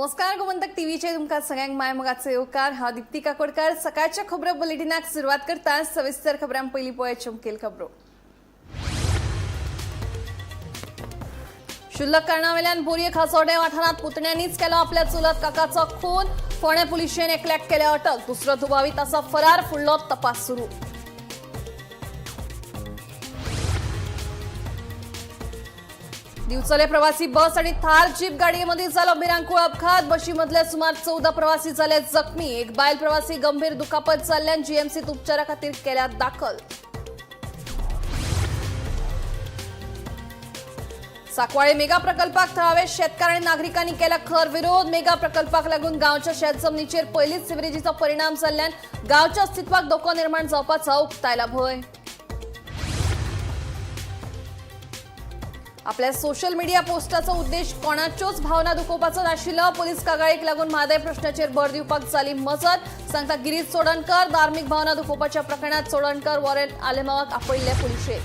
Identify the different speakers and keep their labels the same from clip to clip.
Speaker 1: नमस्कार गोमंतक टीव्हीचे तुमका सगळ्यांक माय मोगाचो येवकार। हांव दीप्ती काकोडकर। सकाळच्या खबरो बुलेटिनाक सुरवात करता सविस्तर खबरां पयलीं पळय चमकेल खबरो। शुल्लक कारणावेल्यान बोरये खासोडे वाठारांत पुतण्यांनीच केलो आपल्या चुलत काकाचो खून। फोंडे पुलिशेन एकल्याक केले अटक। दुसरो दुबावीत आसा फरार। फुडलो तपास सुरू। दिवचले प्रवासी बस आणि थार जीप गाडयेमध्ये जालो भिरांकूळ अपघात। बशीमधले सुमार 14 प्रवासी झाले जखमी। एक बायल प्रवासी गंभीर दुखापत जाल्ल्यान जीएमसीत उपचारा खातीर केल्या दाखल। साकवाळे मेगा प्रकल्पाक थळावे शेतकार आणि नागरिकांनी केला खर विरोध। मेगा प्रकल्पाक लागून गावच्या शेत जमनीचेर पयलीच सिवरेजीचो परिणाम जाल्ल्यान गावच्या अस्तित्वाक धोको निर्माण जावपाचो उक्तायला भंय। आपल्या सोशल मीडिया पोस्टाचो उद्देश कोणाच्योच भावना दुखोवपाचो नाशिल्लो। पुलीस कागाळीक लागून म्हादय प्रश्नाचेर भर दिवपाक जाली मजत, सांगता गिरीश चोडणकर। धार्मिक भावना दुखोवपाच्या प्रकरणात चोडणकर वॉरेंट आलेमावाक आपयल्ले पुलिशेन।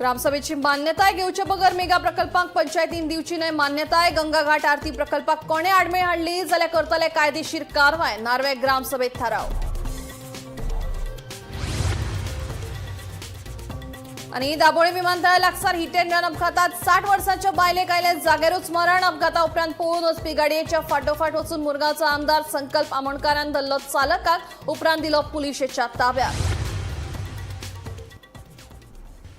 Speaker 1: ग्रामसभेची मान्यताय घेवचे बगर मेगा प्रकल्पाक पंचायतीन दिवची न्हय मान्यताय। गंगा घाट आरती प्रकल्पाक कोणे आडमेळ हाडली जाल्यार करतले कायदेशीर कारवाय। नार्वे ग्रामसभेत थाराव। आणि दाबोळे विमानतळा लागसार हिट अँड रन अपघातात 60 वर्षांच्या बायलेक आयले जागेरूच मरण। अपघाता उपरांत पळून वचपी गाडयेच्या फाटोफाट वचून मुरगांवचो आमदार संकल्प आमोणकारान धरलो चालकाक, उपरांत दिलो पुलिशेच्या ताब्यात।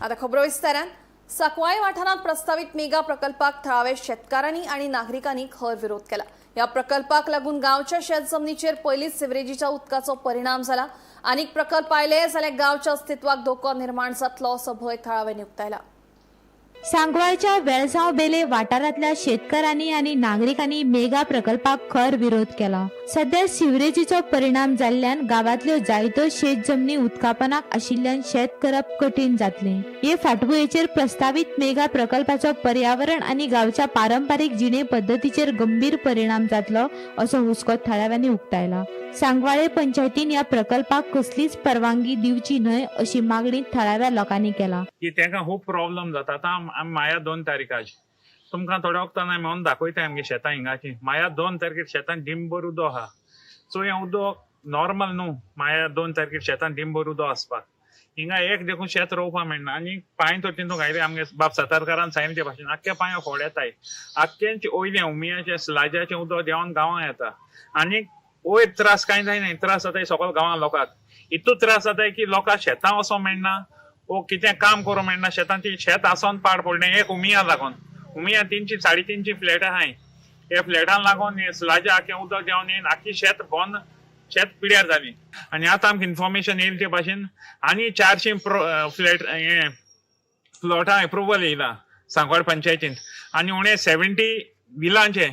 Speaker 1: आता खबरो विस्तारान। साकवाळे वाठारांत प्रस्तावित मेगा प्रकल्पाक थळावे शेतकारांनी आणि नागरिकांनी खर विरोध केला। या प्रकल्पाक लागून गावच्या शेत जमनीचेर पयलीच सिवरेजीच्या उदकाचो परिणाम जाला। अनेक प्रकल्प आयले जाल्यार गावच्या अस्तित्वाक धोको निर्माण जातलो असो भंय थळाव्यांनी उक्तायला।
Speaker 2: सांगवाळच्या वेळसाव बेले वाठारांतल्या शेतकऱ्यांनी आणि नागरिकांनी मेगा प्रकल्पाक खर विरोध केला। सध्या सिवरेजीचो परिणाम जाल्ल्यान गावातल्यो जायत्यो शेत जमनी उदकापनाक आशिल्ल्यान शेत करप कठीण जातले। हे फाटभुंयेचेर प्रस्तावित मेगा प्रकल्पाचो पर्यावरण आणि गावच्या पारंपारिक जिणे पद्धतीचेर गंभीर परिणाम जातलो असो हुस्को थळाव्यांनी उक्तायला। सांगवाळे पंचायतीन या प्रकल्पाक कसलीच परवानगी दिवची न्हय अशी मागणी थळाव्या लोकांनी केला।
Speaker 3: की तेका खूप प्रॉब्लेम जाता। आता माया 2 तारीखाची तुमकां थोड्या वक्तान मेळून दाखयता आमगे शेतां हिंगाची। माया 2 तारखेर शेतान डिंबर उदो आहा। सो हें उदक नॉर्मल न्हू। माया 2 तारखेर शेतान डिंबर उदो आसपाक हिंगा एक देखून शेत रोवपाक मेळना। आनी पांय तर तितून घायले आमगे बाप सातारकारान सांगिल्ले ते भाशेन आख्या पांया फोड येताय। आख्यांचे ओयले उमियाचे स्लाजाचें उदक देंवन गांवां येता। आनी वयर त्रास कांय जायना। त्रास जाताय सकयल गांवां लोकांक। इतू त्रास जाताय की लोकांक शेतां वचोंक मेळना, ओ कितें काम करूंक मेळना। शेतांची शेत आसोन पाड पडलें एक उमिया लागून। उमिया 300-3.5 फ्लॅटां आहाय। हे फ्लॅटांक लागून स्लाजा आख्खें उदक देंवन येवन आख्खी शेत बंद, शेत पिड्यार जाली। आनी आतां आमकां इन्फॉर्मेशन येयले ते भाशेन आनी 400 प्लॉटां एप्रुवल येयला सांगवाळ पंचायतीन। आनी उणे 70 विलांचे,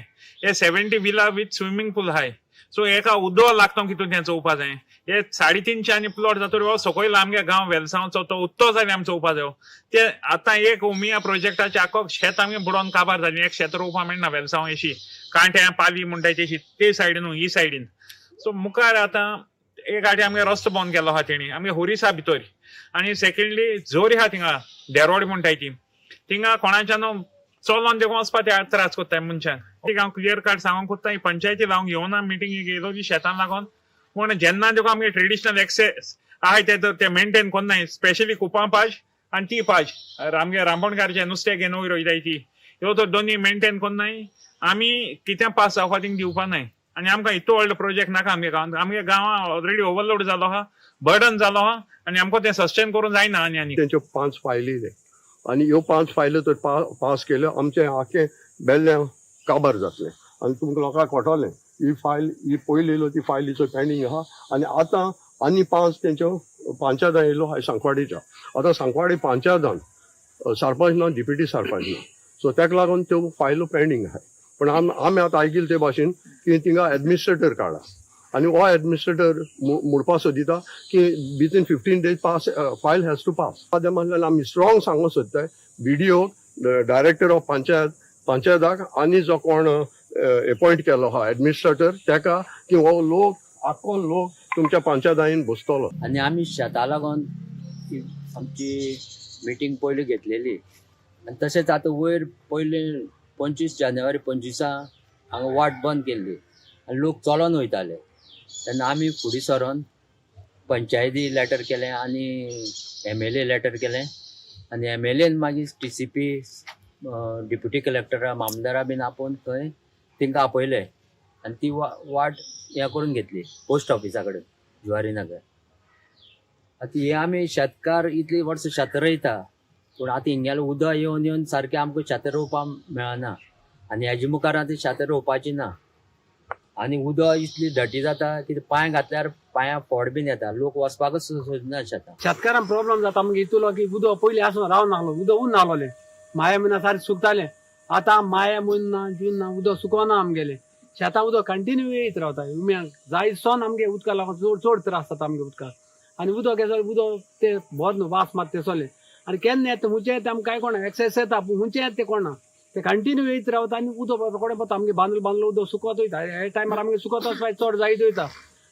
Speaker 3: हे 70 विला विथ स्विमींग पूल आहाय। सो एका उदक लागता कितून तें चोवपा जाय। हे 350 आनी प्लॉट जातकीर सकयल आमगे गांव वेलसांवचो तो उत्तो जाल्यार आमी चोवपा जायो। ते आतां एक उमिया प्रोजेक्टाचे आख्खो शेत आमगे बुडोवन काबार जाली। एक शेत रोवपा मेळना वेलसांव अशी कांट्या पाली म्हणटाय तशी ते सायडीन ही सायडीन। सो मुखार आतां एक गाडी आमगे रस्तो बंद केलो आहा तेणी आमगे होरिसा भितर। आनी सेकंडली जोरी आहा थिंगा डेरोड म्हणटाय ती थिंगा कोणाच्यान चलोन देखून वचपा ते त्रास कोत्ताय मनशांक। हांव क्लियर कट सांगूंक कोत्ता ही पंचायती लावंक येवना मिटिंगेक येयलो जी शेतान लागून। पूण जेन्ना देखून आमगे ट्रेडिशनल एक्सेस आहाय ते मेंटेन कोन्नाय। स्पेशली कुपां पाज आनी ती पाज आमगे रांपोणकारचे नुस्तें घेवन वयर वयताय ती ह्यो तर दोनी मेंटेन कोन्नाय। आमी कितें पास जावपा थिंग दिवपा नाय। आनी आमकां इतलो व्हडलो प्रोजेक्ट नाका आमगे गांवांत। आमगे गांवां ऑलरेडी ओवरलोड जालो आहा, बर्डन जालो आहा आनी आमकां तें सस्टेन करूंक जायना। आनी
Speaker 4: तेंच्यो 5 फायली येयले आनी ह्यो 5 फायली तर पास केल्यो आमचें आख्खें बेल्लें काबार जातलें आनी तुमकां लोकांक कळटलें ही फायल ही पयली येयलो ती फायलीचो पेंडींग आहा। आनी आतां आनी 5 तेंच्यो पंचायत येयलो हाय सांकवाडेच्या। आतां सांकवाडे पंचायतान सरपंच ना, डिप्युटी सरपंच ना। सो तेका लागून त्यो फायलो पेंडींग आहाय। पण आमी आतां आयकिल्ले ते भाशेन की थिंगा एडमिनिस्ट्रेटर काडा आनी हो एडमिनिस्ट्रेटर म्हणपा सोदिता की विथीन 15 days पास फायल हॅज टू पास। माध्यमांतल्यान आमी स्ट्रॉंग सांगूंक सोदताय BDO, डायरेक्टर ऑफ पंचायताक आनी जो कोण अपॉइंट केलो आहा एडमिनिस्ट्रेटर तेका की हो लोक आख्खो लोक तुमच्या पंचायतायेन बसतलो।
Speaker 5: आनी आमी शेता लागून आमची मिटींग पयली घेतलेली आनी तशेंच आतां वयर पयले 25 जानेवारी 25 हांगा वाट बंद केल्ली आनी लोक चलोन वयताले तेन्ना आमी फुडें सरोन पंचायती लेटर केलें आनी MLA लेटर केलें आनी MLAन मागीर TCP डिप्युटी कलेक्टरा मामदारा बीन आपोवन थंय तांकां आपयलें आनी ती वाट हें करून घेतली पोस्ट ऑफिसा कडेन जुवारी नगर. आतां हे आमी शेतकार इतली वर्सां शेत रोयता पूण आतां हिंगेलें उदक येवन येवन सारकें आमकां शेतां रोवपाक मेळना आनी हेजे मुखार आतां शेतां रोवपाची ना आनी उदक इतली धटी जाता की पांय घातल्यार पांयां फोड बीन येता लोक वचपाकच सोदना शेतां.
Speaker 6: शेतकारांक प्रॉब्लेम जाता आमगे इतलो की उदक पयलीं आसून रावन नासलो उदक उन्न नासलोलें माया म्हयन्या सारकें सुकतालें आतां माया म्हयना जून ना उदक सुकोना आमगेलें शेतां उदक कंटिन्यू येयत रावता उम्याक जाय सोन आमगे उदका लागून चड त्रास जाता आमगे उदकाक आनी उदक येता उदक ते भर न्हू वास मात ते सोले आनी केन्ना येता हुंचे येता आमकां कांय कोणा एक्सेस येता पूण हुंचे येता ते कोणा ते कंटिन्यू येयत रावता आनी उदक रोखडें पडटा आमगे बांदलो उदक सुकत वयता हे टायमार आमगे सुकत वचपाक चड जायत वयता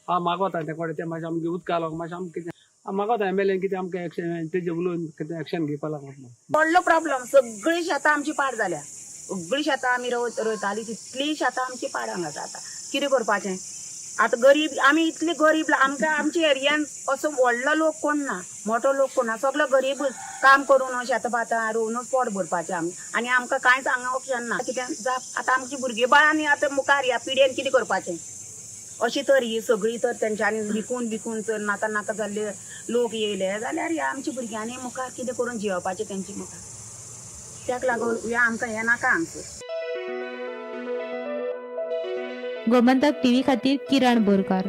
Speaker 6: मागवता ते कोडे ते मातशें आमगे उदका लागून मातशें आमकां कितें मागवता MLA कितें आमकां एक्शन तेजे उलोवन कितें एक्शन घेवपा लागून.
Speaker 7: व्हडलो प्रॉब्लेम सगळीं शेतां आमची पाड जाल्या सगळीं शेतां आमी रोयतालीं तितलीं शेतां आमची पाड हांगा जाता कितें करपाचें आतां गरीब आमी इतली गरीब आमकां आमच्या एरियान असो व्हडलो लोक कोण ना मोठो लोक कोण ना सगळो गरीबूच काम करून शेतां भातां रोवनूच पोट भरपाचें आमी आनी आमकां कांयच हांगा ऑप्शन ना कित्याक आतां आमची भुरगीं बाळ आनी आतां मुखार ह्या पिड्यान कितें करपाचें अशी तर ही सगळी तर तेंच्यांनी विकून तर नाका जाल्ले लोक येयले जाल्यार ह्या आमची भुरग्यांनी मुखार कितें करून जेवपाचें तेंची मुखार त्याक लागून ह्या आमकां हें नाका हांगसर.
Speaker 2: गोमंतक TV खातीर किरण बोरकार.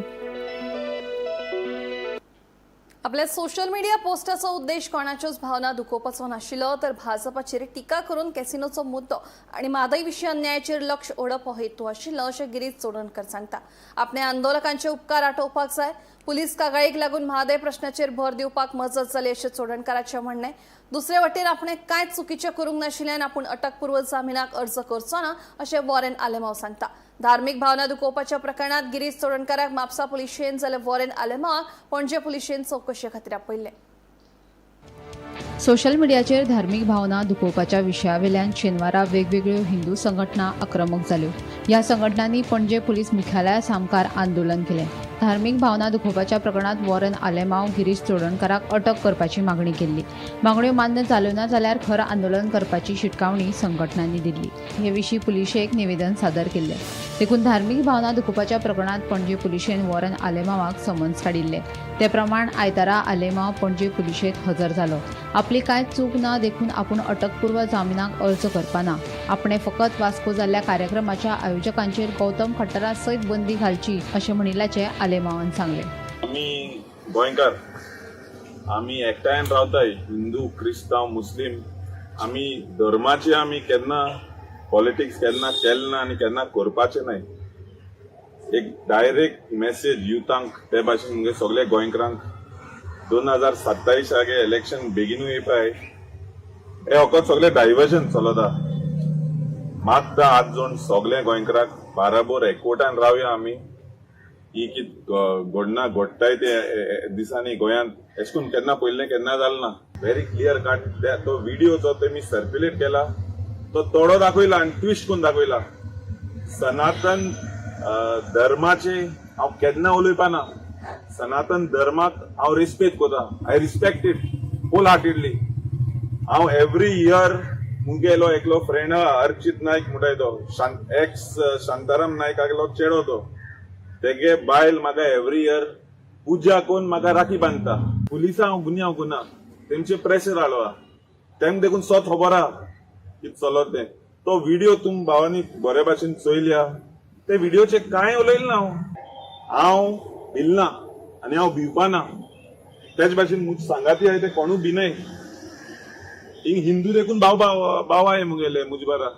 Speaker 1: आपल्या सोशल मिडिया पोस्टाचो उद्देश कोणाच्योच भावना दुखोवपाचो नाशिल्लो तर भाजपाचेर टिका करून कॅसिनोचो मुद्दो आनी म्हादय विशीं अन्यायाचेर लक्ष ओडप हो हेतू आशिल्लो अशें गिरीश चोडणकर सांगता. आपल्या आंदोलकांचे उपकार आटोवपाक जाय पुलीस कागाळीक लागून म्हादय प्रश्नाचेर भर दिवपाक मजत जाली अशें चोडणकराचें म्हणणें. दुसरे वटेन आपणें कांयच चुकीचें करूंक नाशिल्ल्यान आपूण अटकपूर्व जामिनाक अर्ज करचो ना अशें वॉरेन आलेमांव सांगता. धार्मीक भावना दुखोवपाच्या प्रकरणात गिरीश चोडणकराक म्हापसा पुलिशेन जाल्यार वॉरेन आलेमांवाक पणजे पुलिशेन चवकशे खातीर आपयल्ले.
Speaker 8: सोशल मिडियाचेर धार्मीक भावना दुखोवपाच्या विशयावेल्यान शेनवारा वेगवेगळ्यो हिंदू संघटना आक्रमक जाल्यो. ह्या संघटनांनी पणजे पुलीस मुख्यालया सामकार आंदोलन केलें. धार्मीक भावना दुखोवपाच्या प्रकरणात वॉरेन आलेमांव गिरीश चोडणकराक अटक करपाची मागणी केल्ली. मागण्यो मान्य जाल्यो ना जाल्यार खर आंदोलन करपाची शिटकावणी संघटनांनी दिल्ली. हे विशीं पुलिशेक निवेदन सादर केल्लें. देखून धार्मीक भावना दुखोवपाच्या प्रकरणात पणजे पुलिशेन वॉरेन आलेमांवाक समन्स काडिल्ले. ते प्रमाण आयतारा आलेमांव पणजे पुलिशेंत हजर जालो. आपली कांयच चूक ना देखून आपूण अटकपूर्व जामिनाक अर्ज करपाना. आपणें फकत वास्को जाल्ल्या कार्यक्रमाच्या आयोजकांचेर गौतम खट्टरा सयत बंदी घालची अशें म्हणिल्ल्याचें आलेमांवान सांगलें.
Speaker 9: आमी गोंयकार आमी एकठांय रावताय हिंदू क्रिस्तांव मुस्लीम आमी धर्माचे आमी केन्ना पॉलिटिक्स केन्ना केलें ना आनी केन्ना करपाचें नाय. एक डायरेक्ट मेसेज युथांक ते भाशेन मुगे सगळे गोंयकारांक 2027 हागे इलेक्शन बेगीनू येवपाय हे फकत सगळे डायवर्जन चलता. मागता आज जोन सगळे गोंयकाराक बाराबोर एकवटान रावया आमी ही कित घडना घडटाय ते दिसांनी गोंयांत अशें करून केन्ना पयलें केन्ना जालें ना. व्हेरी क्लियर कट तो व्हिडिओ जो तेमी सर्क्युलेट केला तो तोडो दाखयला आनी ट्विस्ट करून दाखयला. सनातन धर्माचे हांव केन्ना उलयपाना. सनातन धर्माक हांव रिस्पेक्ट करता. I respect it wholeheartedly. हांव एवरी इयर मुगेलो एकलो फ्रेंड अर्चित नायक म्हणटाय तो एक्स शांताराम नायक आगलो चेडो तो तेगे बायल म्हाका एवरी इयर पुजा करून म्हाका राखी बांदता. पुलिसां हांव गुन्यांव गुना तेंचे प्रेशर हाडवा तेंक देखून सोत खबर आहा कितें चलत तें. तो व्हिडिओ तुम भावांनी बरे भाशेन चोयल्या ते व्हिडिओचे कांय उलयलें ना. हांव भिलना आनी हांव भिवपाना. तेच भाशेन मुज सांगाती आहाय ते कोणू भिनय. हिंग हिंदू देखून भाव आहाय मुगेले मुजबारा.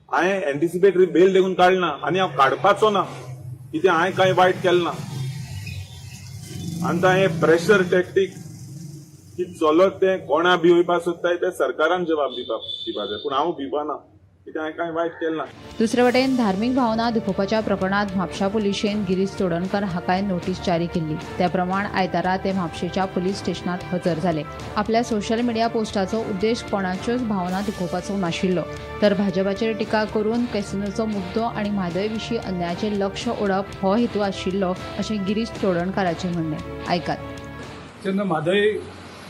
Speaker 9: हांवें एंटिसिपेटरी बेल देखून काडना आनी हांव काडपाचो ना कितें हांवें कांय वायट केलें ना. आनी हें प्रेशर टॅक्टीक कितें चलत तें कोणा भिवयपाक सोदताय ते सरकारान जबाब दिवपाचें. पूण हांव भिवपाना. कित्याक हांवें कांय वायट केलें ना.
Speaker 8: दुसरे वटेन धार्मीक भावना दुखोवपाच्या प्रकरणात म्हापशा पुलिशेन गिरीश चोडणकर हाकाय नोटीस जारी केल्ली. त्या प्रमाण आयतारा ते म्हापशेच्या पुलीस स्टेशनात हजर झाले. आपल्या सोशल मिडिया पोस्टाचो उद्देश कोणाच्योच भावना दुखोवपाचो नाशिल्लो, तर भाजपाचेर टिका करून कॅसिनोचो मुद्दो आनी म्हादय विशीं अन्यायाचेर लक्ष ओडप हो हेतू आशिल्लो अशें गिरीश चोडणकाराचें म्हणणें. आयकात.
Speaker 10: जेन्ना म्हादय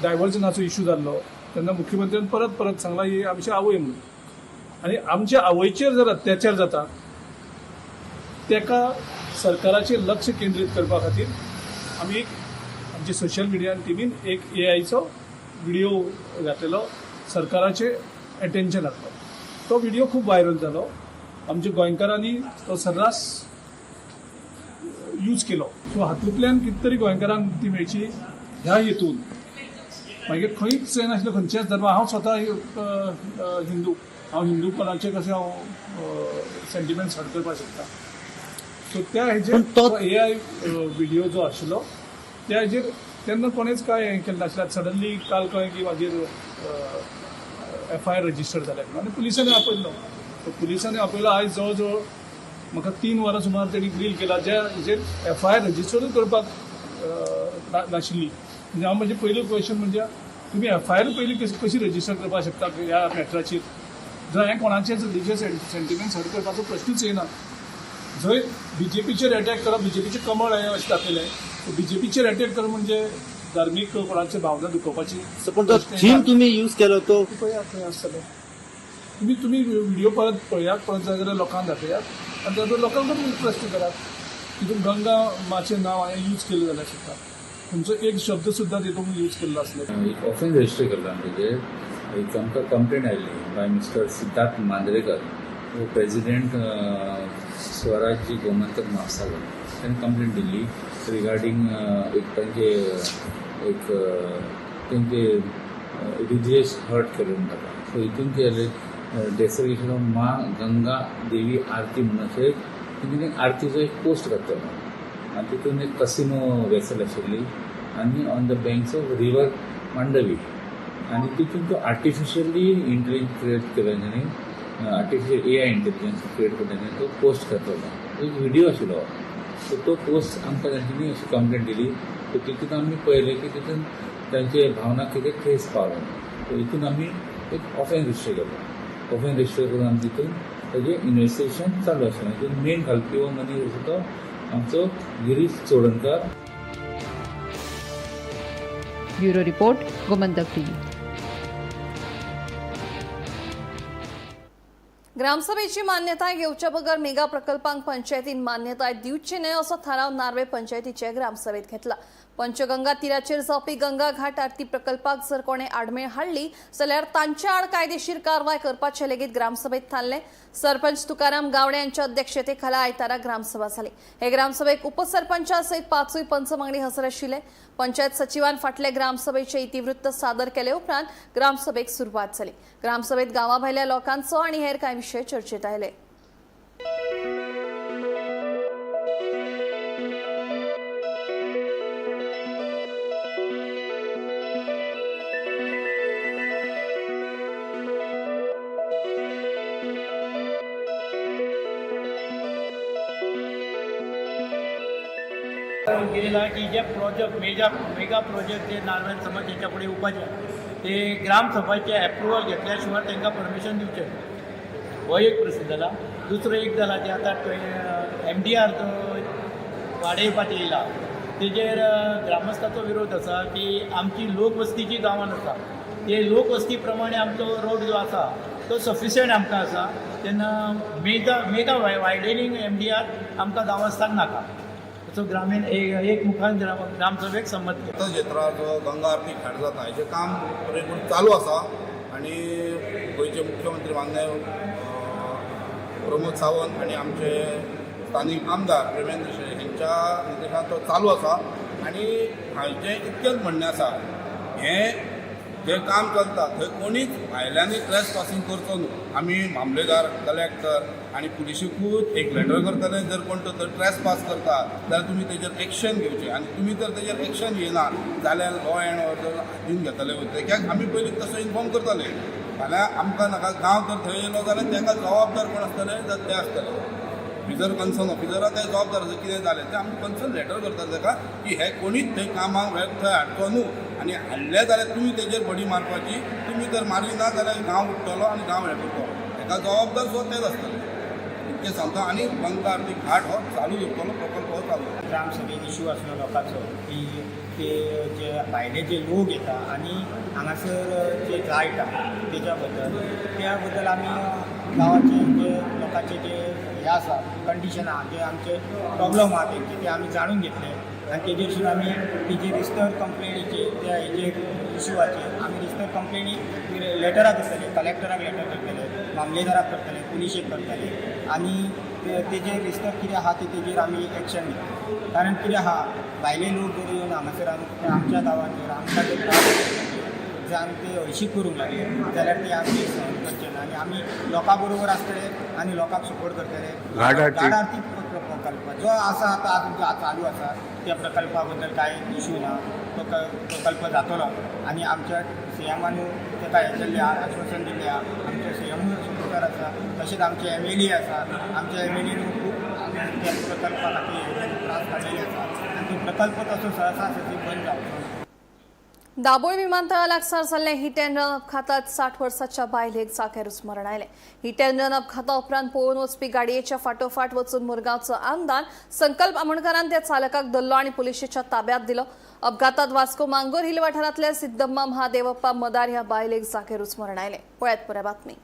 Speaker 10: डायव्हर्जनाचो इश्यू जाल्लो तेन्ना मुख्यमंत्र्यान परत परत सांगला ही आमची आवय म्हणून, आनी आमच्या आवयचेर जर अत्याचार जाता तेका सरकाराचेर लक्ष केंद्रीत करपा खातीर आमी आमच्या सोशल मिडिया टिमीन एक AIचो व्हिडिओ घातलेलो सरकाराचे अटेन्शन हाडलो. तो व्हिडिओ खूब व्हायरल जालो. आमच्या गोंयकारांनी तो सर्रास यूज केलो. सो हातूंतल्यान कितें तरी गोंयकारांक मुक्ती मेळची ह्या हेतून मागीर खंयच नाशिल्लो खंयच्याच धर्मा. हांव स्वता हिंदू, हांव हिंदूपणाचे कशें हांव सेंटिमेंट्स हर्ट करपाक शकता. सो त्या हेजेर तो AI व्हिडिओ जो आशिल्लो त्या हेजेर तेन्ना कोणेच काय हें केलें नाशिल्लें. सडनली काल कळ्ळें की म्हाजेर FIR रजिस्टर जाल्या आनी पुलिसांनी आपयलो. पुलिसांनी आपयलो. आयज जवळ जवळ म्हाका 3 वरां सुमार तेणी ग्रील केला ज्या हेजेर FIR रजिस्टरूच करपाक नाशिल्ली. म्हणजे हांव म्हजें पयलो क्वेश्चन म्हणजे तुमी FIR पयलीं कशी रजिस्टर करपाक शकता ह्या मॅटराचेर. जर हें कोणाचेच रिलिजियस सेंटिमेंट्स हर्ट करपाचो प्रश्नूच येना. जंय BJPचेर अटॅक करप, BJPचें कमळ हें अशें दाखयलें. BJPचेर अटॅक करप म्हणजे धार्मीक कोणाचे भावना दुखोवपाची.
Speaker 11: पण तो थीम तुम्ही यूज केलो तो
Speaker 10: पळयात खंय आसतलें. तुम्ही व्हिडिओ परत पळयात, परत जाय जाल्यार लोकांक दाखयात आनी तातूंत लोकांकूच प्रश्न करात. तितून गंगा माचें नांव हांवें यूज केलें जाल्यार शकता. तुमचो एक शब्द सुद्दां तितून यूज केल्लो आसलो.
Speaker 12: एक ऑफेन्स रजिस्टर केला म्हणजे एक आमकां कंप्लेंट आयिल्ली बाय मिस्टर सिद्धार्थ मांद्रेकर, वो प्रेसिडेंट स्वराज्य गोमंतक म्हापसागर. ताणें कंप्लेंट दिल्ली रिगार्डींग एक तेंचे रिलिजियस हर्ट केलें ताका. सो हितून कितें जालें डेस्टिनेशन ऑफ मा गंगा देवी आरती म्हणून अशें तेंच्यांनी आरतीचो एक पोस्ट घातलेलो आनी तितून एक कसिनो वेसल आशिल्ली आनी on the banks of river Mandovi आनी तितून तो आर्टिफिशियली इंटेलिजन्स क्रिएट केलो तांणी, आर्टिफिशियल AI इंटेलिजन्स क्रिएट केलो तांणी तो पोस्ट घातलेलो. एक व्हिडिओ आशिल्लो. सो तो पोस्ट आमकां तांच्यांनी अशी कंप्लेंट दिली. सो तितून आमी पळयलें की तितून तांचे भावना कितें ठेस पावलो. सो हितून आमी एक ऑफेन्स रजिस्टर केलो. ऑफेन्स रजिस्टर करून आमी तितून ताजें इन्वेस्टिगेशन चालू आशिल्लें. तितून मेन घालपी हो मनीस आसा तो आमचो Girish Chodankar.
Speaker 8: Bureau report, Gomantak TV.
Speaker 1: ग्रामसभेची मान्यताय घेवच्या बगर मेगा प्रकल्पांक पंचायतीन मान्यताय दिवची न्हय असो थाराव नार्वे पंचायतीचे ग्रामसभेत घेतला. पंचगंगा तीराचेर जावपी गंगा घाट आरती प्रकल्पाक जर कोणे आडमेळ हाडली जाल्यार तांचे आड कायदेशीर कारवाय करपाचे लेगीत ग्रामसभेत थारले. सरपंच तुकाराम गावडे यांच्या अध्यक्षतेखाला आयतारा ग्रामसभा जाली. हे ग्रामसभेक उपसरपंचा सयत 5 पंच वांगडी हजर आशिल्ले. पंचायत सचिवान फाटले ग्रामसभेचे इतिवृत्त सादर केले उपरांत ग्रामसभेक सुरवात जाली. ग्रामसभेत गांवाभायल्या लोकांचो आनी हेर कांय विशय चर्चेत आयले.
Speaker 13: केलेला की जे प्रोजेक्ट मेगा प्रोजेक्ट जे नार्वेल समाज यांच्या पुढे येवपाचे ते ग्रामसभाचे अप्रुवल घेतल्या शिवाय तांकां परमिशन दिवचें. हो एक प्रश्न जाला. दुसरो एक जाला जे आतां MDR तो वाडयवपाचें येयला तेजेर ग्रामस्थाचो विरोध आसा की आमची लोकवस्ती जी गांवांत आसा ते लोकवस्ती प्रमाणे आमचो रोड जो आसा तो सफिशियंट आमकां आसा. तेन्ना मेगा वायडनिंग MDR आमकां गांवांत नाका. सो ग्रामीण एक मुखान ग्रामसभेक संमत केला.
Speaker 14: क्षेत्रात जो गंगा आरती घाट जाता हेजें काम पुरेपूर चालू आसा आनी गोंयचे मुख्यमंत्री माननीय प्रमोद सावंत आनी आमचे स्थानीक आमदार प्रेमेंद्र शेळके हेंच्या निर्देशान तो चालू आसा. आनी हांवें इतकेंच म्हणणें आसा हें जे काम चलता थंय कोणीच भायल्यांनी ट्रेस पासींग करचो न्हू. आमी मामलेदार कलेक्टर आनी पुलिशेकूच एक लेटर करतले. जर कोण तो ट्रेस पास करता जाल्यार तुमी तेजेर एक्शन घेवचें आनी तुमी जर तेजेर एक्शन घेयना जाल्यार लॉ एंड ऑर्डर हातीन घेतले वयतले. कित्याक आमी पयलीं तसो इन्फॉर्म करताले फाल्यां आमकां नाका गांव जर थंय येयलो जाल्यार ताका जबाबदार कोण आसतले जाल्यार ते आसतले ऑफिसर कन्सर्न ऑफिसरा ते जबाबदार आसा कितें जालें तें आमी कन्सर्न लेटर करतात ताका की हे कोणीच थंय कामाक थंय हाडचो न्हू आनी हाडले जाल्यार तुमी तेजेर बडी मारपाची तुमी जर मारली ना जाल्यार गांव उठतलो आनी गांव हे करतलो हेका जबाबदार सुद्दां तेच आसतले इतकें सांगता आनी बंका आरती घाट हो चालू उरतलो प्रकल्प हो चालू
Speaker 13: ग्रामसभेक इश्यू आसलो लोकांचो की ते जे भायले जे लोक येता आनी हांगासर जे जायटा त्या बद्दल आमी गांवाचे जे लोकांचे जे हे आसा कंडिशन आहा जे आमचे प्रॉब्लम आहा ते आमी जाणून घेतले आनी तेजेर आमी तेजे रिस्टर कंप्लेनीचे त्या हेजे इश्यूवाचे आमी रिस्टर कंप्लेनी लेटराक करतले कलेक्टराक लेटर करतले मामलेदाराक करतले पुलिशेक करतले आनी तेजे रिस्टर कितें आहा तेजेर आमी एक्शन घेतले कारण कितें आहा भायले लोक जर येवन हांगासर आमच्या गांवांत जर आमकां जर जर आमी ते हळशीक करूंक लागले जाल्यार ते आमी सहन करचे ना आनी आमी लोकां बरोबर आसतले आनी लोकांक सपोर्ट करतले घाट आरती प्रकल्प जो आसा आतां चालू आसा त्या प्रकल्पा बद्दल कांय इश्यू ना तो प्रकल्प जातलो आनी आमच्या सीएमानू ताका हें केल्लें आहा आश्वासन दिल्लें आहा आमचे सीएमूय सपोर्टर आसा तशेंच आमचे MLA आसा आमच्या MLAनू खूब त्या प्रकल्पा खातीर त्रास काडिल्ले आसा आनी तो प्रकल्प तसो सहसा सती बंद जावचो
Speaker 1: दाबोळ विमानतळा लागसार जाल्ल्या हिट अँड रन अपघातात 60 वर्साच्या बायलेक जाग्यारूच मरण आयलें. हिट अँड रन अपघाता उपरांत पळून वचपी गाडयेच्या फाटोफाट वचून मुरगांवचो आमदार संकल्प आमोणकारान त्या चालकाक धरलो आनी पुलिशेच्या ताब्यांत दिलो. अपघातात वास्को मांगोर हिल वाठारांतल्या सिद्धम्मा महादेवप्पा मदार ह्या बायलेक जाग्यारूच मरण आयलें. पळयात पुराय बातमी.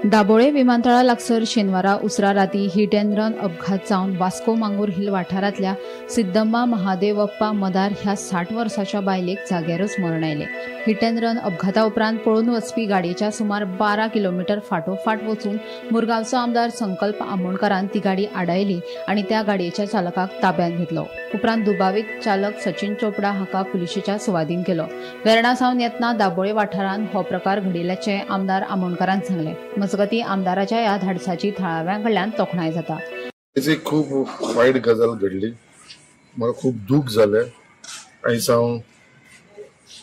Speaker 8: दाबोळे विमानतळा लागसर शेनवारा उसरा राती हिट अँड रन अपघात जावन वास्को मांगूर हिल वाठारांतल्या सिद्धम्मा महादेवप्पा मदार ह्या 60 वर्साच्या बायलेक जाग्यारूच मरण आयलें. हिट अँड रन अपघाता उपरांत पळून वचपी गाडयेच्या सुमार 12 किलोमीटर फाटोफाट वचून मुरगांवचो आमदार संकल्प आमोणकारान ती गाडी आडायली आनी त्या गाडयेच्या चालकाक ताब्यांत घेतलो. उपरांत दुबावित चालक सचिन चोपडा हाका पुलिशेच्या सुवादीन केलो. वेर्णा सावन येतना दाबोळे वाठारांत हो प्रकार घडिल्ल्याचें आमदार आमोणकारान सांगलें. मजगतीं आमदाराच्या ह्या धाडसाची थळाव्यां कडल्यान तोखणाय जाता.
Speaker 15: खूब वायट गजाल घडली. म्हाका खूब दूख जालें. आयज हांव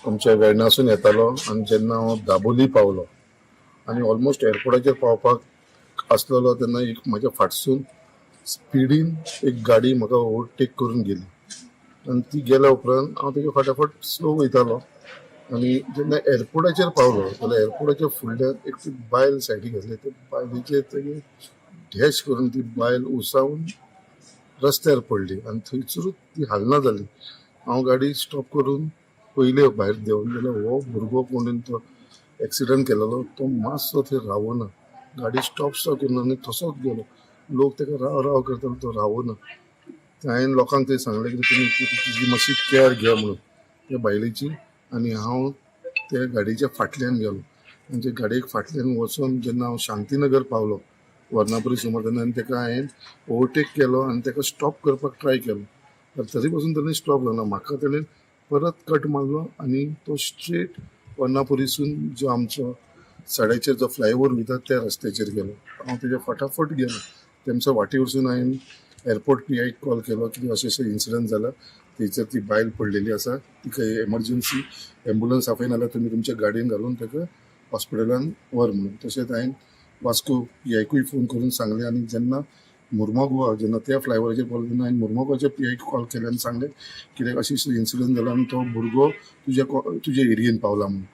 Speaker 15: आमच्या वेर्णासून येतालो आनी जेन्ना हांव दाबोली पावलो आनी ऑलमोस्ट एअरपोर्टाचेर पावपाक आसलेलो तेन्ना एक म्हाज्या फाटसून स्पिडीन एक गाडी म्हाका ओवरटेक करून गेली आनी ती गेल्या उपरांत हांव तेच्या फाटाफाट स्लो वयतालो आनी जेन्ना एअरपोर्टाचेर पावलो जाल्यार एअरपोर्टाच्या फुडल्यान एक बायल सायडीक आसली ते बायलेचेर तेगे डॅश करून ती बायल उसावून रस्त्यार पडली आनी थंयसरूच ती हालना जाली. हांव गाडी स्टॉप करून पयले भायर देंवन जाल्यार हो भुरगो कोणेन तो एक्सिडंट केलेलो तो मातसो थंय रावना. गाडी स्टॉप करून आनी तसोच गेलो. लोक ताका राव राव करतालो तो रावना. हांवें लोकांक थंय सांगलें की तुमी तिची मातशी केअर घ्या म्हणून त्या बायलेची. आनी हांव त्या गाडयेच्या फाटल्यान गेलो आनी त्या गाडयेक फाटल्यान वचून जेन्ना हांव शांतीनगर पावलो वर्णापुरी सुमार तेन्ना आनी ताका हांवें ओवरटेक केलो आनी ताका स्टॉप करपाक ट्राय केलो तरी पासून ताणें स्टॉप जावना. म्हाका ताणें परत कट मारलो आनी तो स्ट्रेट वर्णापुरीसून जो आमचो साड्याचेर जो फ्लायओव्हर वयता त्या रस्त्याचेर गेलो. हांव तेच्या फाटाफट गेलो. तेमच्या वाटे वरसून हांवें एअरपोर्ट PIक कॉल केलो की अशें इन्सिडंट जाला थंयसर ती बायल पडलेली आसा तिका एमर्जन्सी एम्बुलन्स आफय नाल्यार तुमी तुमच्या गाडयेन घालून ताका हॉस्पिटलान व्हर म्हणून. तशेंच हांवें वास्को PIकूय फोन करून सांगलें आनी जेन्ना मुर्मागोवा जेन्ना त्या फ्लायओव्हराचेर पावलो तेन्ना हांवें मुर्मागोवाच्या PIक कॉल केले आनी सांगलें कित्याक अशी इन्सिडंट जाला आनी तो भुरगो तुज्या एरियेन पावला म्हणून.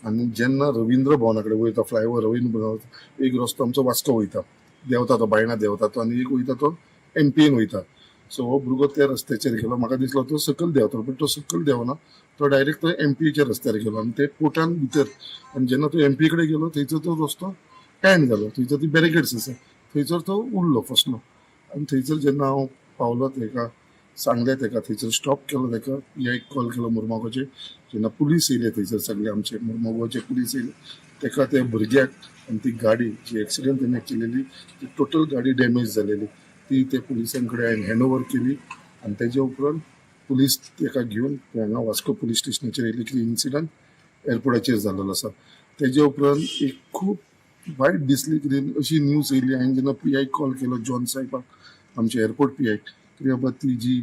Speaker 15: आनी जेन्ना रविंद्र भवना कडेन वयता फ्लायओव्हर रविंद्र भवन एक रस्तो आमचो वास्को वयता देंवता तो बायणा देंवता तो आनी एक वयता तो MPन वयता. सो हो भुरगो त्या रस्त्याचेर गेलो. म्हाका दिसलो तो सकयल देंवतलो पूण तो सकयल देंवना. तो डायरेक्ट तो MPच्या रस्त्यार गेलो आनी ते पोर्टान भितर आनी जेन्ना तो MP कडेन गेलो थंयसर तो रस्तो एंड जालो. थंयसर ती बॅरिकेड्स आसा थंयसर तो उरलो फसलो आनी थंयसर जेन्ना हांव पावलो ताका सांगलें ताका थंयसर स्टॉप केलो ताका PIक कॉल केलो मुर्मागोवाचे. जेन्ना पुलीस येयले थंयसर सगळे आमचे मुर्मागोवाचे पुलीस येयले ताका त्या भुरग्याक आनी ती गाडी जी एक्सिडंट तेणें केलेली ती टोटल गाडी डॅमेज जालेली ती ते पुलिसां कडेन हांवें हँडओवर केली आनी तेजे उपरांत पुलीस ताका घेवन हांगा वास्को पुलीस स्टेशनाचेर येयली की इन्सिडंट एअरपोर्टाचेर जाल्लो आसा. तेजे उपरांत एक खूब वायट दिसली कितें अशी न्यूज येयली. हांवें जेन्ना PI कॉल केलो जॉन साहेबाक आमचे एअरपोर्ट PI की बाबा ती जी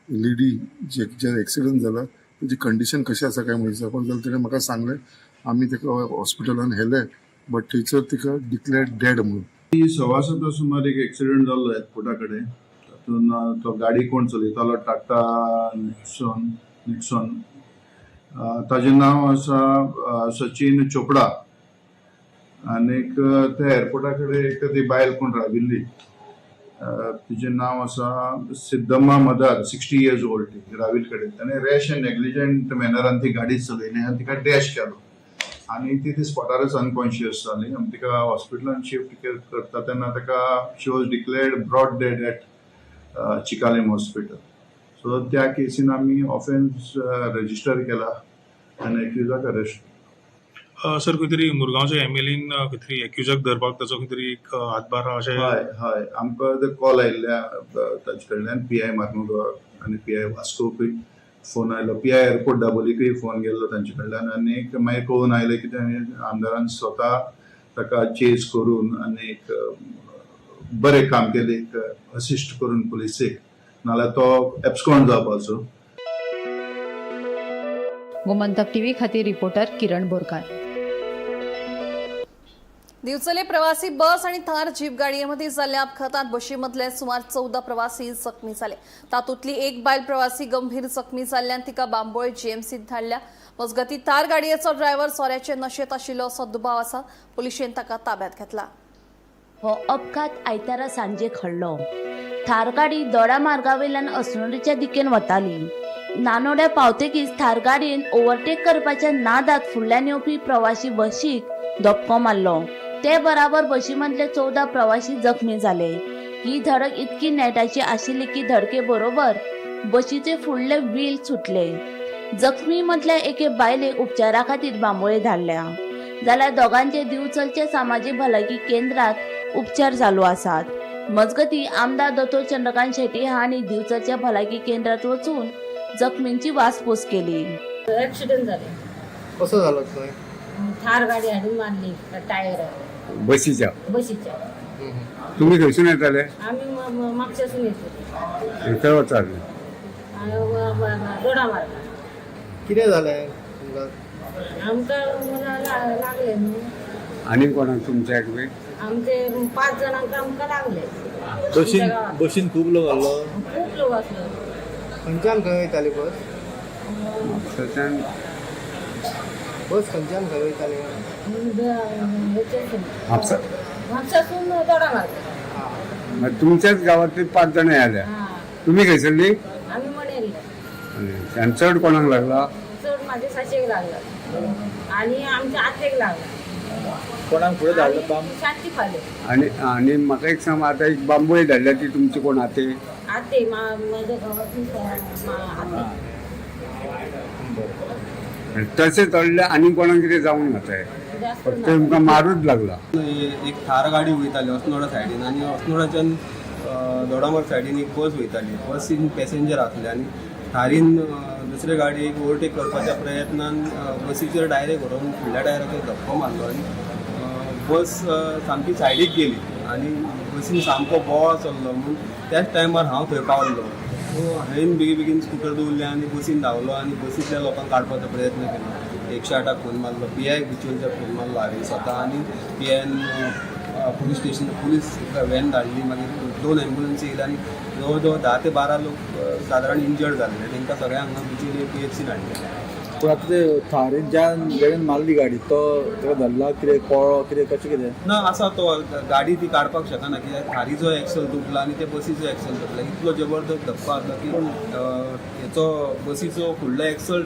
Speaker 15: लेडी जे एक्सिडंट जाला तेजी कंडिशन कशी आसा काय म्हणून विचारपाक जाल्यार तेणें म्हाका सांगलें आमी तेका हॉस्पिटलान व्हेले बट थंयसर तिका डिक्लेअर्ड डेड म्हणून.
Speaker 14: 6:15 सुमार एक एक्सिडेंट जाल्लो एअरपोर्टा कडेन. तातूंत तो गाडी कोण चलयतालो टाटा निक्सॉन ताजें नांव आसा सचिन चोपडा आनीक त्या एअरपोर्टा कडेन एक ती बायल कोण राविल्ली तिचें नांव आसा सिद्धम्मा मदार 60 years old ती राविल कडेन. ताणें रॅश एंड नेग्लिजंट मॅनरान ती गाडी चलयली आनी तिका डॅश केलो आनी ती स्पॉटारच अनकॉन्शियस जाली. आमी तिका हॉस्पिटलान शिफ्ट करता तेन्ना ताका she was declared brought dead at Chicalim hospital. So त्या केसीन आमी ऑफेन्स रजिस्टर केला आनी एक्युजाक अरेस्ट.
Speaker 10: सर खंय तरी मुरगांवच्या MLAन खंय तरी एक्युजाक धरपाक ताचो खंय तरी एक हातभार अशें.
Speaker 14: हय आमकां ते कॉल आयिल्ल्या ताचे कडल्यान PI मार्मुगांव आनी PI वास्कोकूय फोन आयलो. PI एअरपोर्ट दाबोलीकूय फोन गेल्लो तांचे कडल्यान आनी मागीर कळून आयलें की आमदारान स्वता ताका चेस करून आनी एक बरें काम केलें एक असिस्ट करून पुलिसेक नाल्यार तो एब्सकॉन्ड जावपाचो.
Speaker 8: गोमंतक TV खातीर रिपोर्टर किरण बोरकार.
Speaker 1: दिवचले प्रवासी बस आणि थार जीप गाडयेमध्ये जाल्ल्या अपघातात बशीमधले सुमार 14 प्रवासी जखमी झाले. तातूंतली एक बायल प्रवासी गंभीर जखमी जाल्ल्यान तिका बांबोळे GMCत धाडल्या. मजगती थार गाडयेचो ड्रायव्हर सोऱ्याचे नशेत आशिल्लो असो दुबाव आसा. पुलिशेन ताका ताब्यात घेतला.
Speaker 16: हो अपघात आयतारा सांजे घडलो. थार गाडी दोडा मार्गावयल्यान अस्नोडेच्या दिकेन वताली. नानोड्या पावतकीच थार गाडयेन ओव्हरटेक करपाच्या नादात फुडल्यान येवपी प्रवासी बशीक धपको मारलो. ते बराबर बशीमधले 14 प्रवासी जखमी झाले. ही धडक इतकी नेटाची आशिल्ली की धडके बरोबर बशीचे फुडले व्हील सुटले. जखमी मधल्या एके बायलेक उपचारा खातीर बांबोळे धाडल्या जाल्यार दोगांचे दिवचलचे सामाजीक भलायकी केंद्रात उपचार चालू आसात. मजगती आमदार दोतोर चंद्रकांत शेट्टी हांणी दिवचलच्या भलायकी केंद्रात वचून जखमींची वासपूस केली.
Speaker 7: ऍक्सिडेंट झाले.
Speaker 11: कसं झालं थंय?
Speaker 7: थार गाडी हाडून मारली टायर
Speaker 11: बसीच्या.
Speaker 15: तुम्ही खंयसून येताले?
Speaker 7: आम्ही मागच्यासून येतो
Speaker 15: थंय वचाले.
Speaker 7: दोडा मारला.
Speaker 11: कितें जालें
Speaker 7: आमकां लागले न्हू.
Speaker 15: आनी कोणाक तुमच्या
Speaker 7: आमचे 5 जणांक आमकां लागले.
Speaker 11: बशीन खूब लोक आसलो.
Speaker 7: खूप लोक असलो.
Speaker 11: खंयच्यान खंय वयताली बस? बस खंयच्यान खंय वयताली?
Speaker 7: म्हापशासून दोडा मारला.
Speaker 15: तुमच्याच गावातली 5 जण आल्या. तुम्ही खंयसरली?
Speaker 7: आम्ही म्हणेल.
Speaker 15: आणि चड कोणाक लागला?
Speaker 7: चड माझ्या साशेक लागला आणि आमच्या आतेक लागला.
Speaker 11: कोणाक फुडें धाडलो बाम?
Speaker 7: शांती फाले.
Speaker 15: आणि म्हाका एक सांग आता एक बांबोळी धाडल्या ती तुमची कोण आते?
Speaker 7: आते माझ्या गावातून आते.
Speaker 15: तसे चढले आणि कोणाक कितें जावंक नाताय फक्त तुमकां मारूच लागला.
Speaker 17: एक थार गाडी वयताली अस्नोडा सायडीन आनी अस्नोडाच्यान दोडामार्ग सायडीन एक बस वयताली. बसीन पॅसेंजर आसले आनी थारीन दुसरे गाडयेक ओवरटेक करपाच्या प्रयत्नान बसीचेर डायरेक्ट व्हरून फुडल्या टायराचेर धक्को मारलो आनी बस सामकी सायडीक गेली आनी बसीन सामको बोवाळ चल्लो. म्हणून त्याच टायमार हांव थंय पावल्लो. सो हांवें बेगीन स्कुटर दवरलें आनी बसीन धांवलो आनी बसींतल्या लोकांक काडपाचो प्रयत्न केलो. 108 फोन मारलो. PI बिचोलच्या फोन मारलो हांवें स्वता आनी PIन पुलीस स्टेशन पुलीस व्हॅन धाडली. मागीर 2 एम्ब्युलन्स येयले आनी जवळ जवळ 10 ते 12 लोक सादारण इंजर्ड जाल्ले. तांकां सगळ्यांक हांगा बिचोली PHC हाडले.
Speaker 11: पूण आतां ते थारीन जेणेन मारली गाडी तो तेका धरला कितें पळो कितें कशें कितें?
Speaker 17: ना आसा तो गाडी ती काडपाक शकना कित्याक थारीचो एक्सल तुटला आनी ते बसीचो एक्सल तुटला. इतलो जबरदस्त धक्को आसलो की हेचो बसीचो फुडलो एक्सल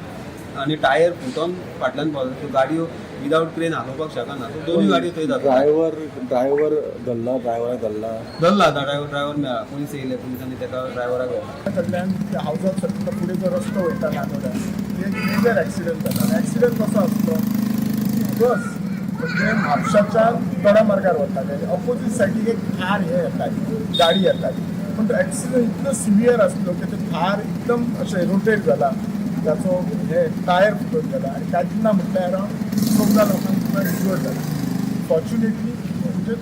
Speaker 17: आनी टायर फुटोन फाटल्यान पावलो. त्यो गाडयो विदावट क्रेन हालोवपाक शकना. सो दोनूय गाडयो थंय जाता.
Speaker 11: ड्रायव्हर धरला ड्रायव्हर
Speaker 17: मेळ्ळा. पुलीस येयले. पुलिसांनी तेका ड्रायव्हराक व्हेला.
Speaker 10: कडल्यान हावजात सकयल फुडें जो रस्तो वयता नानोड्यान एक मेजर एक्सिडंट जाला. एक्सिडंट कसो आसलो बस म्हणजे म्हापशाच्यान दोडा मार्गार वताले. ऑपोजीट सायडीक एक थार हे येताली गाडी येताली. पूण तो एक्सिडंट इतलो सिवियर आसलो की तो थार एकदम अशें रोटेट जाला. ताचो हे टायर फुटून गेला आनी कांयच ना म्हटल्यार 14 लोकांक इंजर्ड जाला.
Speaker 18: फॉर्च्युनेटली म्हणजे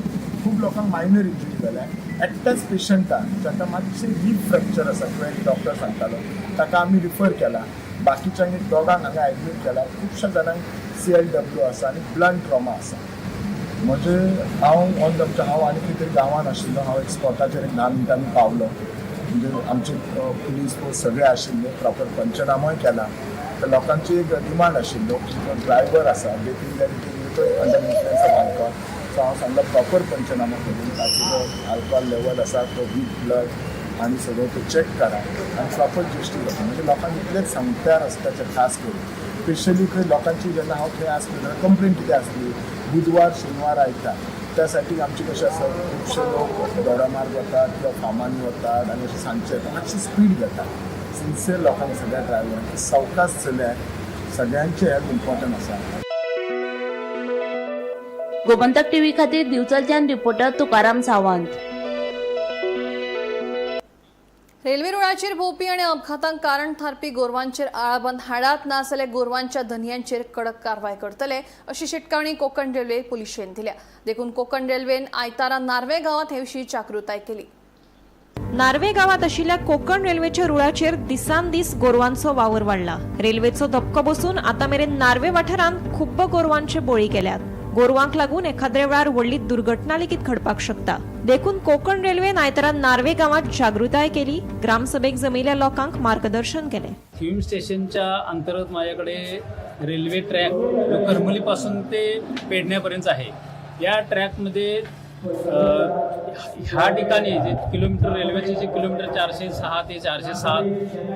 Speaker 18: खूब लोकांक मायनर इंजरी जाल्या. एकट्याच पेशंटाक जाका मातशें रीब फ्रॅक्चर आसा तुवें डॉक्टर सांगतालो ताका आमी रिफर केला. बाकीच्यांनी दोगांक हांगा एडमीट केला. खुबश्या जाणांक CLW आसा आनी ब्लंट ट्रॉमा आसा. म्हणजे हांव आनी कितें तरी गांवांत आशिल्लो. हांव एक स्पॉटाचेर 10 मिनटांनी पावलो. म्हणजे आमचे पुलीस फोर्स सगळे आशिल्ले. प्रॉपर पंचनामोय केला. तर लोकांची एक डिमांड आशिल्लो की जो ड्रायव्हर आसा देखील under influence of alcohol. So हांव सांगलो प्रॉपर पंचनामो करून ताचो जो अल्कोहॉल लेवल आसा तो वीक ब्लड आनी सगळो तो चॅक करा आनी प्रॉपर जस्टी करता. म्हणजे लोकांक इतलेंच सांगता रस्त्याचेर खास करून स्पेशली खंय लोकांची जेन्ना हांव थंय आसलो जाल्यार कंप्लेन कितें आसली बुधवार शेनवार आयतार त्यासाठी आमचे कशें आसा खुबशे लोक दोडामार्ग वतात किंवा फार्मांनी वतात आनी अशें सांजचे येतात. मातशी स्पीड घेता. सिन्सियर लोकांक सगळ्या ड्रायव्हरांक सावकाश चल्यार सगळ्यांचे हेल्थ इम्पॉर्टंट आसा.
Speaker 16: गोमंतक टीव्ही खातीर दिवचलच्यान रिपोर्टर तुकाराम सावंत.
Speaker 1: रेल्वे रुळाचेर भोंवपी आनी अपघातांक कारण थारपी गोरवांचेर आळाबंद हाडात नाजाल्यार गोरवांच्या धन्यांचेर कडक कारवाय करतले अशी शिटकावणी कोकण रेल्वे पुलिशेन दिल्या. देखून कोकण रेल्वेन आयतारा नार्वे गांवांत हे विशीं जागृताय केली.
Speaker 19: नार्वे गावात आशिल्ल्या कोकण रेल्वेच्या रुळाचेर दिसान दीस गोरवांचो वावर वाडला. रेल्वेचो धपको बसून आतां मेरेन नार्वे वाठारांत खूब गोरवांचे बळी केल्यात. गोरवांक लागून एखाद्या वेळार व्हडली दुर्घटना लेगीत घडपाक शकता. देखून कोकण रेल्वेन आयतारा नार्वे गावात जागृताय केली. ग्रामसभेक जमिल्ल्या लोकांक मार्गदर्शन केले.
Speaker 20: फिल्म स्टेशनच्या अंतर्गत माझ्याकडे रेल्वे ट्रॅक जो करमलीपासून ते पेडण्यापर्यंत आहे. या ट्रॅकमध्ये ह्या ठिकाणी जे किलोमीटर रेल्वेचे जे किलोमीटर 406 ते 407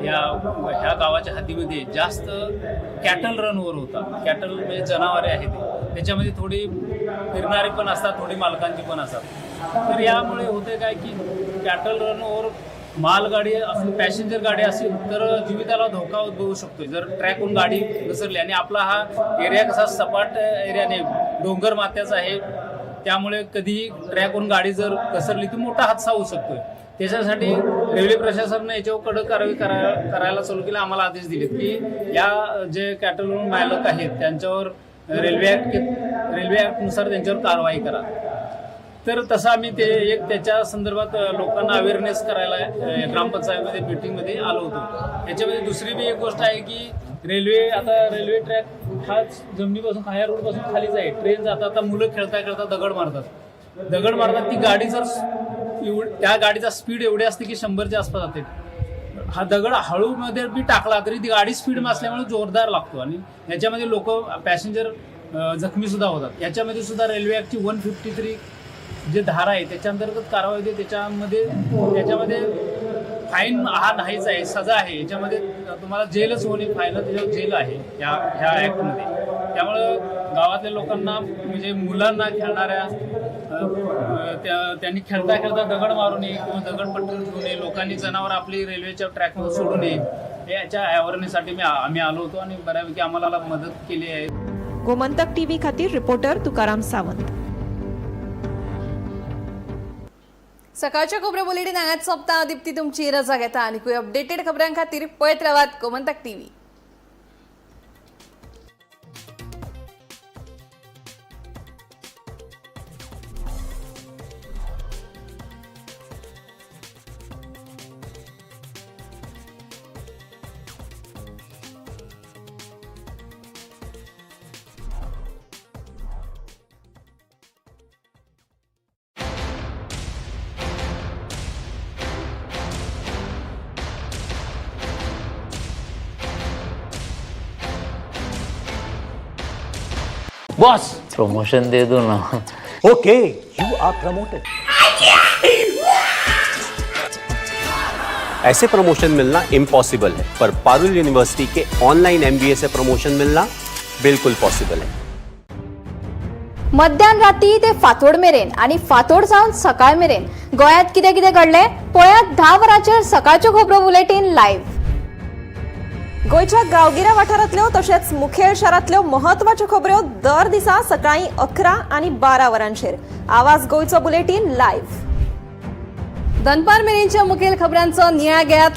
Speaker 20: ह्या गावाच्या हद्दीमध्ये जास्त कॅटल रनवर होता. कॅटल म्हणजे जनावरे आहेत त्याच्यामध्ये थोडी फिरणारी पण असतात थोडी मालकांची पण असतात. तर यामुळे होते काय की कॅटल रनवर मालगाडी असेल पॅसेंजर गाडी असेल तर जीविताला धोका उद्भवू शकतो जर ट्रॅकहून गाडी घसरली. आणि आपला हा एरिया कसा सपाट एरियाने डोंगर माथ्याचा आहे त्यामुळे कधीही ट्रॅकवरून गाडी जर घसरली तर मोठा हादसा होऊ शकतोय. त्याच्यासाठी रेल्वे प्रशासनाने याच्यावर कडक कारवाई करायला चालू केली. आम्हाला आदेश दिलेत की या जे कॅटलवरून मालक आहेत त्यांच्यावर रेल्वे ॲक्टनुसार त्यांच्यावर कारवाई करा. तर तसं आम्ही ते एक त्याच्या संदर्भात लोकांना अवेअरनेस करायला ग्रामपंचायतमध्ये मीटिंगमध्ये आलो होतो. याच्यामध्ये दुसरी बी एक गोष्ट आहे की रेल्वे ट्रॅक हा जमिनीपासून ह्या रोडपासून खालीच आहे. ट्रेन जातात आता मुलं खेळता दगड मारतात. ती गाडी जर त्या गाडीचा स्पीड एवढी असते की 100च्या आसपास जाते. हा दगड हळूमध्ये बी टाकला तरी ती गाडी स्पीड असल्यामुळे जोरदार लागतो आणि याच्यामध्ये लोक पॅसेंजर जखमी सुद्धा होतात. याच्यामध्ये सुद्धा रेल्वे ॲक्टची 153 जे धारा आहे त्याच्या अंतर्गत कारवाई होते. त्याच्यामध्ये फाईन हा नाहीच आहे, सजा आहे. याच्यामध्ये तुम्हाला जेलच होणे फाईन त्याच्यावर जेल आहे ह्या ॲक्टमध्ये. त्यामुळं गावातल्या लोकांना म्हणजे मुलांना खेळणाऱ्या त्यांनी खेळता दगड मारू नये किंवा दगड पटकन ठेवू नये. लोकांनी जनावर आपली रेल्वेच्या ट्रॅकवर सोडू नये याच्या अवेअरनेससाठी आम्ही आलो होतो आणि बऱ्यापैकी आम्हाला मदत केली आहे.
Speaker 19: गोमंतक टीव्ही खातीर रिपोर्टर तुकाराम सावंत.
Speaker 1: सकाळच्या खबरो बुलेटिन हांगाच सोंपता. दिप्ती तुमची रजा घेता आनी अपडेटेड खबरां खातीर पळयत रावात गोमंतक टीव्ही.
Speaker 21: बॉस प्रमोशन दे दो ना. Okay you are promoted.
Speaker 22: ऐसे प्रमोशन मिलना इम्पॉसिबल है पर पारुल यूनिवर्सिटी के ऑनलाइन MBA से प्रमोशन मिलना बिल्कुल पॉसिबल है.
Speaker 23: मध्यान राती ते फातोड मेरेन आणि फातोड सावन सकाळ मेरेन गोयात कितें कितें घडलें पळयात 10 वरांचेर सकाळच्यो खबरो बुलेटिन लायव्ह.
Speaker 19: गोयच्या गांवगिऱ्या वाठारांतल्यो तशेंच मुखेल शारांतल्यो म्हत्वाच्यो खबरो दर दिसा सकाळीं 11 आनी 12 वरांचेर. आवाज गोयचो बुलेटिन लायव्ह.
Speaker 1: दनपार मेरेनच्या मुखेल खबरांचो नियाळ घेयात.